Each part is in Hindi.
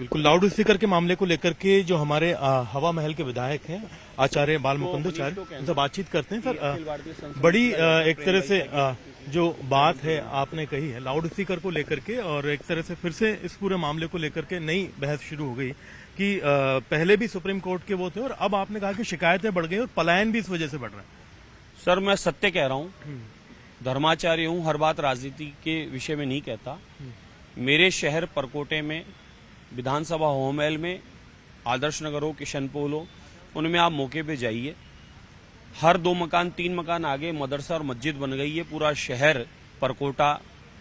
बिल्कुल, लाउड स्पीकर के मामले को लेकर के जो हमारे हवा महल के विधायक हैं आचार्य बाल मुकुंदाचार्य, उनसे बातचीत करते हैं। सर, बड़ी एक तरह से जो बात है आपने कही है लाउड स्पीकर को लेकर के, और एक तरह से फिर से इस पूरे मामले को लेकर के नई बहस शुरू हो गई कि पहले भी सुप्रीम कोर्ट के वो थे और अब आपने कहा कि शिकायतें बढ़ गई और पलायन भी इस वजह से बढ़ रहा है। सर, मैं सत्य कह रहा हूँ, धर्माचार्य हूँ, हर बात राजनीति के विषय में नहीं कहता। मेरे शहर परकोटे में विधानसभा होमहल में आदर्श नगर हो, किशनपोल हो, उनमें आप मौके पे जाइए। हर 2 मकान 3 मकान आगे मदरसा और मस्जिद बन गई है। पूरा शहर परकोटा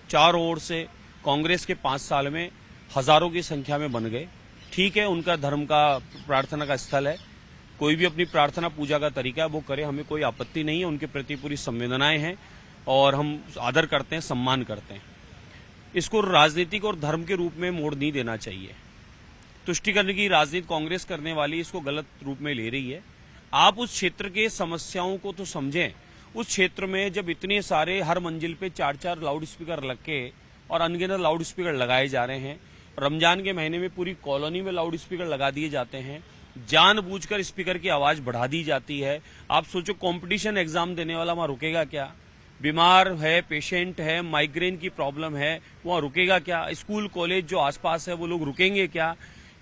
चारों ओर से कांग्रेस के 5 साल में हजारों की संख्या में बन गए। ठीक है, उनका धर्म का प्रार्थना का स्थल है, कोई भी अपनी प्रार्थना पूजा का तरीका है वो करे, हमें कोई आपत्ति नहीं है। उनके प्रति पूरी संवेदनाएं हैं और हम आदर करते हैं, सम्मान करते हैं। इसको राजनीतिक और धर्म के रूप में मोड़ नहीं देना चाहिए। तुष्टिकरण की राजनीति कांग्रेस करने वाली इसको गलत रूप में ले रही है। आप उस क्षेत्र के समस्याओं को तो समझें। उस क्षेत्र में जब इतने सारे हर मंजिल पे 4-4 लाउड स्पीकर लग के और अनगिनत लाउड स्पीकर लगाए जा रहे हैं, रमजान के महीने में पूरी कॉलोनी में लाउड स्पीकर लगा दिए जाते हैं, जानबूझकर स्पीकर की आवाज बढ़ा दी जाती है। आप सोचो, कंपटीशन एग्जाम देने वाला वहां रुकेगा क्या? बीमार है, पेशेंट है, माइग्रेन की प्रॉब्लम है, वहां रुकेगा क्या? स्कूल कॉलेज जो आसपास है वो लोग रुकेंगे क्या?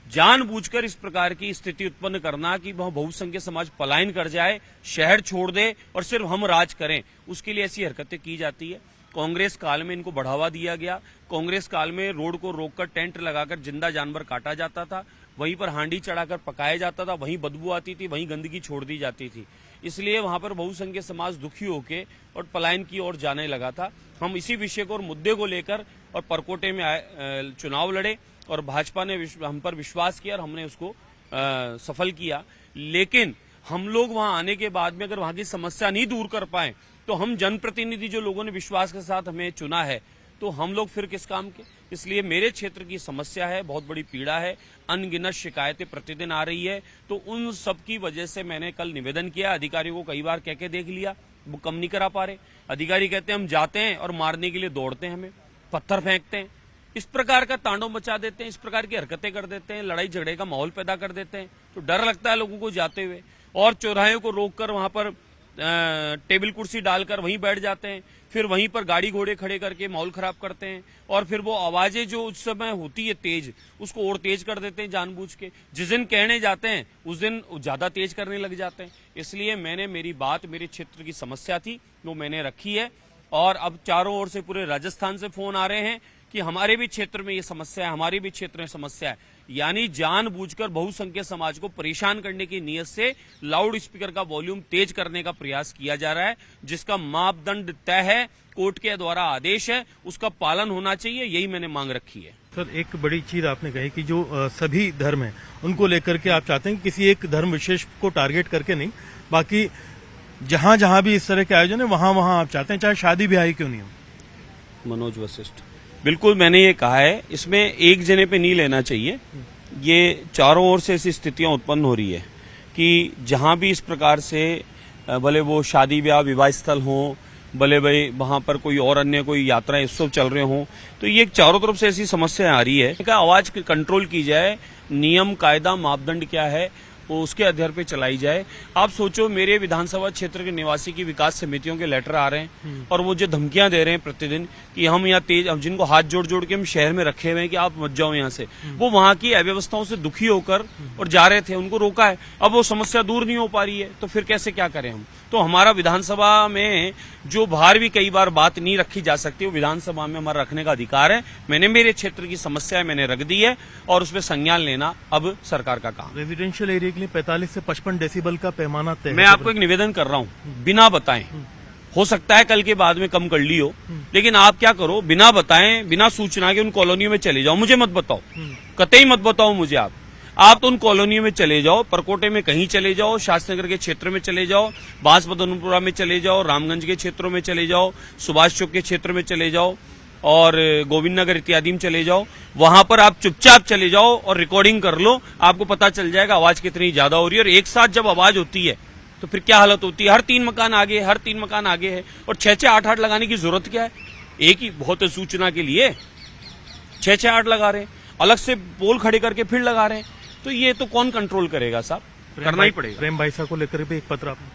जानबूझकर इस प्रकार की स्थिति उत्पन्न करना कि वह बहुसंख्यक समाज पलायन कर जाए, शहर छोड़ दे और सिर्फ हम राज करें, उसके लिए ऐसी हरकतें की जाती है। कांग्रेस काल में इनको बढ़ावा दिया गया। कांग्रेस काल में रोड को रोककर टेंट लगाकर जिंदा जानवर काटा जाता था, वहीं पर हांडी चढ़ाकर पकाया जाता था, वहीं बदबू आती थी, वहीं गंदगी छोड़ दी जाती थी। इसलिए वहां पर बहुसंख्यक समाज दुखी होके और पलायन की ओर जाने लगा था। हम इसी विषय को और मुद्दे को लेकर और परकोटे में चुनाव लड़े और भाजपा ने हम पर विश्वास किया और हमने उसको सफल किया। लेकिन हम लोग वहां आने के बाद में अगर वहां की समस्या नहीं दूर कर पाए तो हम जनप्रतिनिधि जो लोगों ने विश्वास के साथ हमें चुना है तो हम लोग फिर किस काम के? इसलिए मेरे क्षेत्र की समस्या है, बहुत बड़ी पीड़ा है, अनगिनत शिकायतें प्रतिदिन आ रही है। तो उन सब की वजह से मैंने कल निवेदन किया। अधिकारियों को कई बार कह के देख लिया, वो कम नहीं करा पा रहे। अधिकारी कहते हैं हम जाते हैं और मारने के लिए दौड़ते हैं, हमें पत्थर फेंकते हैं, इस प्रकार का तांडव मचा देते हैं, इस प्रकार की हरकतें कर देते हैं, लड़ाई झगड़े का माहौल पैदा कर देते हैं। तो डर लगता है लोगों को जाते हुए। और चौराहे को रोककर वहां पर टेबल कुर्सी डालकर वहीं बैठ जाते हैं, फिर वहीं पर गाड़ी घोड़े खड़े करके माहौल खराब करते हैं। और फिर वो आवाजें जो उस समय होती है तेज, उसको और तेज कर देते हैं जानबूझ के। जिस दिन कहने जाते हैं उस दिन ज्यादा तेज करने लग जाते हैं। इसलिए मैंने मेरी बात, मेरे क्षेत्र की समस्या थी वो मैंने रखी है। और अब चारों ओर से पूरे राजस्थान से फोन आ रहे हैं कि हमारे भी क्षेत्र में ये समस्या है, हमारे भी क्षेत्र में समस्या है। यानी जानबूझकर बहुसंख्यक समाज को परेशान करने की नीयत से लाउड स्पीकर का वॉल्यूम तेज करने का प्रयास किया जा रहा है, जिसका मापदंड तय है, कोर्ट के द्वारा आदेश है, उसका पालन होना चाहिए। यही मैंने मांग रखी है। सर, एक बड़ी चीज आपने कही कि जो सभी धर्म है उनको लेकर के आप चाहते हैं कि किसी एक धर्म विशेष को टारगेट करके नहीं, बाकी जहां जहां भी इस तरह के आयोजन है वहां वहां आप चाहते हैं, चाहे शादी ब्याह क्यों नहीं हो। मनोज वशिष्ठ, बिल्कुल मैंने ये कहा है, इसमें एक जने पे नहीं लेना चाहिए। ये चारों ओर से ऐसी स्थितियां उत्पन्न हो रही है कि जहां भी इस प्रकार से भले वो शादी ब्याह विवाह स्थल हो, भले भाई वहां पर कोई और अन्य कोई यात्राएं उत्सव चल रहे हों, तो ये चारों तरफ से ऐसी समस्या आ रही है कि आवाज कंट्रोल की जाए, नियम कायदा मापदंड क्या है वो उसके आधार पे चलाई जाए। आप सोचो, मेरे विधानसभा क्षेत्र के निवासी की विकास समितियों के लेटर आ रहे हैं और वो जो धमकियां दे रहे हैं प्रतिदिन कि हम यहाँ तेज, जिनको हाथ जोड़ जोड़ के हम शहर में रखे हुए हैं कि आप मत जाओ यहाँ से, वो वहां की अव्यवस्थाओं से दुखी होकर और जा रहे थे, उनको रोका है। अब वो समस्या दूर नहीं हो पा रही है तो फिर कैसे क्या करें हम? तो हमारा विधानसभा में जो बाहर भी कई बार बात नहीं रखी जा सकती, वो विधानसभा में हमारा रखने का अधिकार है। मैंने मेरे क्षेत्र की समस्या मैंने रख दी है और उसमें संज्ञान लेना अब सरकार का काम। रेजिडेंशियल एरिया के लिए 45 से 55 डेसिबल का पैमाना तय। मैं आपको एक निवेदन कर रहा हूँ, बिना बताएं, हो सकता है कल के बाद में कम कर ली हो, लेकिन आप क्या करो, बिना बताएं, बिना सूचना के उन कॉलोनियों में चले जाओ। मुझे मत बताओ, कतई मत बताओ मुझे। आप तो उन कॉलोनियों में चले जाओ, परकोटे में कहीं चले जाओ, शास्त्री के क्षेत्र में चले जाओ, बांसबदनपुरा में चले जाओ, रामगंज के क्षेत्रों में चले जाओ, सुभाष चौक के क्षेत्र में चले जाओ और गोविंद नगर इत्यादि में चले जाओ। वहां पर आप चुपचाप चले जाओ और रिकॉर्डिंग कर लो, आपको पता चल जाएगा आवाज कितनी ज्यादा हो रही है। और एक साथ जब आवाज होती है तो फिर क्या हालत होती है? हर 3 मकान आगे, हर 3 मकान आगे है और 6-6, 8-8 लगाने की जरूरत क्या है? एक ही बहुत है सूचना के लिए, 6-6, 8 लगा रहे हैं। अलग से पोल खड़े करके फिर लगा रहे हैं। तो ये तो कौन कंट्रोल करेगा साहब, करना ही पड़ेगा। प्रेम बाईसा को लेकर भी एक पत्र आपने,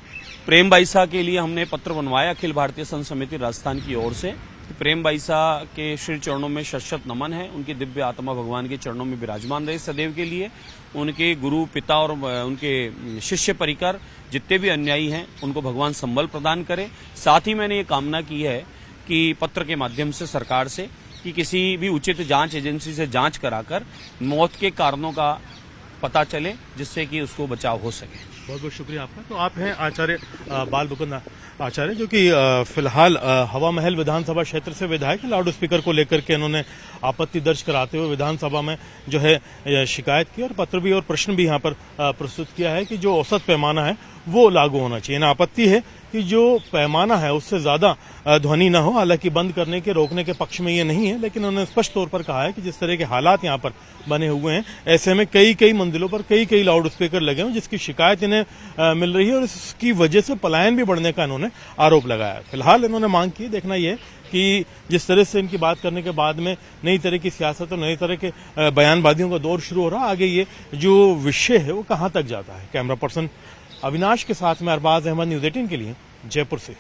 प्रेम बाईसा के लिए हमने पत्र बनवाया अखिल भारतीय संत समिति राजस्थान की ओर से। प्रेम बाईसा के श्री चरणों में शत नमन है, उनकी दिव्य आत्मा भगवान के चरणों में विराजमान रहे सदैव के लिए। उनके गुरु पिता और उनके शिष्य परिकर जितने भी अन्यायी हैं उनको भगवान संबल प्रदान करे। साथ ही मैंने ये कामना की है कि पत्र के माध्यम से सरकार से कि किसी भी उचित जांच एजेंसी से जांच कराकर मौत के कारणों का पता चले, जिससे कि उसको बचाव हो सके। बहुत बहुत शुक्रिया आपका। तो आप हैं आचार्य बाल मुकुंद आचार्य, जो कि फिलहाल हवा महल विधानसभा क्षेत्र से विधायक, लाउड स्पीकर को लेकर के इन्होंने आपत्ति दर्ज कराते हुए विधानसभा में जो है शिकायत की और पत्र भी और प्रश्न भी यहाँ पर प्रस्तुत किया है कि जो औसत पैमाना है वो लागू होना चाहिए। ना आपत्ति है कि जो पैमाना है उससे ज्यादा ध्वनि न हो। हालांकि बंद करने के रोकने के पक्ष में ये नहीं है, लेकिन उन्होंने स्पष्ट तौर पर कहा है कि जिस तरह के हालात यहाँ पर बने हुए हैं, ऐसे में कई मंजिलों पर कई लाउड स्पीकर लगे हैं, जिसकी शिकायत इन्हें मिल रही है और इसकी वजह से पलायन भी बढ़ने का इन्होंने आरोप लगाया। फिलहाल इन्होंने मांग की, देखना यह कि जिस तरह से इनकी बात करने के बाद में नई तरह की सियासत और नई तरह के बयानबाजियों का दौर शुरू हो रहा, आगे ये जो विषय है वो कहां तक जाता है। कैमरा पर्सन अविनाश के साथ में अरबाज अहमद, न्यूज़ 18 के लिए जयपुर से।